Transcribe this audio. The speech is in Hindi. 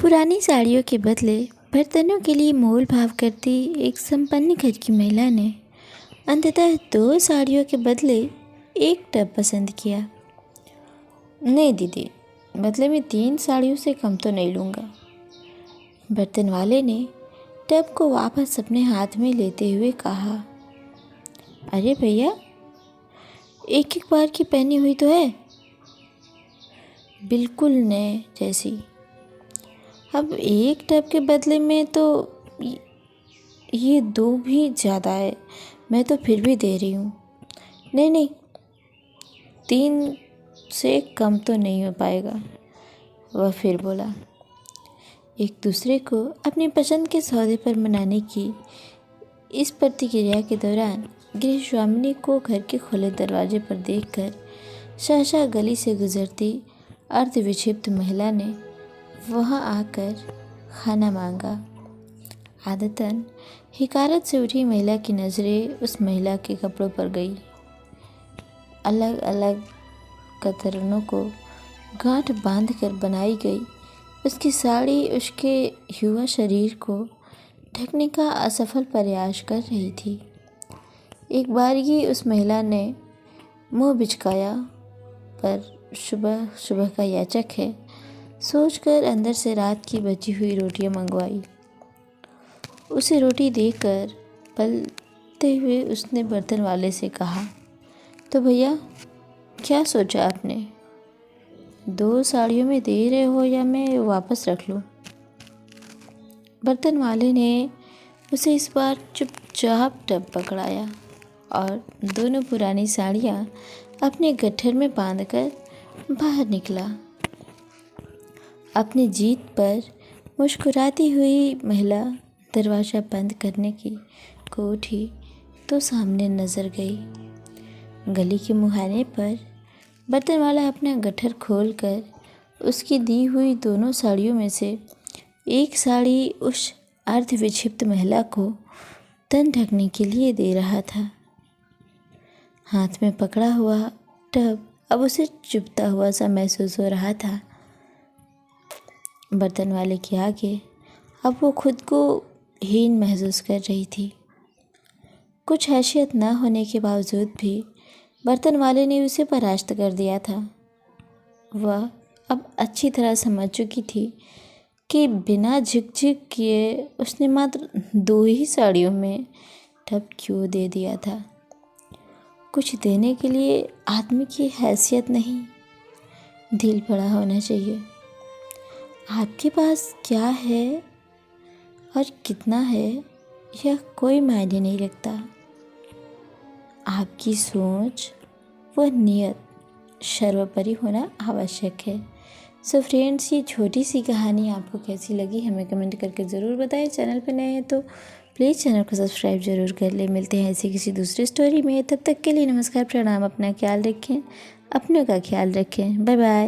पुरानी साड़ियों के बदले बर्तनों के लिए मोल भाव करती एक संपन्न घर की महिला ने अंततः 2 साड़ियों के बदले एक टब पसंद किया। नहीं दीदी, बदले में 3 साड़ियों से कम तो नहीं लूँगा। बर्तन वाले ने टब को वापस अपने हाथ में लेते हुए कहा। अरे भैया, एक एक बार की पहनी हुई तो है, बिल्कुल नए जैसी। अब एक टब के बदले में तो ये 2 भी ज़्यादा है, मैं तो फिर भी दे रही हूँ। नहीं, 3 से कम तो नहीं हो पाएगा, वह फिर बोला। एक दूसरे को अपनी पसंद के सौदे पर मनाने की इस प्रतिक्रिया के दौरान गृह स्वामिनी को घर के खुले दरवाजे पर देखकर सहसा गली से गुजरती अर्धविक्षिप्त महिला ने वहां आकर खाना मांगा। आदतन हिकारत से उठी महिला की नज़रें उस महिला के कपड़ों पर गई। अलग अलग कतरनों को गांठ बांधकर बनाई गई उसकी साड़ी उसके युवा शरीर को ढकने का असफल प्रयास कर रही थी। एक बारगी उस महिला ने मुंह बिचकाया, पर सुबह सुबह का याचक है सोचकर अंदर से रात की बची हुई रोटियां मंगवाई। उसे रोटी देकर पलते हुए उसने बर्तन वाले से कहा, तो भैया क्या सोचा आपने? 2 साड़ियों में दे रहे हो या मैं वापस रख लूँ? बर्तन वाले ने उसे इस बार चुपचाप टब पकड़ाया और दोनों पुरानी साड़ियाँ अपने गट्ठर में बांधकर बाहर निकला। अपनी जीत पर मुस्कुराती हुई महिला दरवाज़ा बंद करने को उठी तो सामने नज़र गई। गली के मुहाने पर बर्तन वाला अपना गट्ठर खोलकर उसकी दी हुई दोनों साड़ियों में से एक साड़ी उस अर्धविक्षिप्त महिला को तन ढकने के लिए दे रहा था। हाथ में पकड़ा हुआ टब अब उसे चुभता हुआ सा महसूस हो रहा था। बर्तन वाले के आगे अब वो खुद को हीन महसूस कर रही थी। कुछ हैसियत न होने के बावजूद भी बर्तन वाले ने उसे परास्त कर दिया था। वह अब अच्छी तरह समझ चुकी थी कि बिना झिकझिक किए उसने मात्र 2 ही साड़ियों में टब क्यों दे दिया था। कुछ देने के लिए आदमी की हैसियत नहीं, दिल बड़ा होना चाहिए। आपके पास क्या है और कितना है यह कोई मायने नहीं रखता, आपकी सोच व नियत सर्वोपरि होना आवश्यक है। सो फ्रेंड्स, ये छोटी सी कहानी आपको कैसी लगी हमें कमेंट करके ज़रूर बताएं। चैनल पर नए हैं तो प्लीज़ चैनल को सब्सक्राइब ज़रूर कर लें। मिलते हैं ऐसी किसी दूसरी स्टोरी में, तब तक के लिए नमस्कार, प्रणाम। अपना ख्याल रखें, अपनों का ख्याल रखें। Bye bye.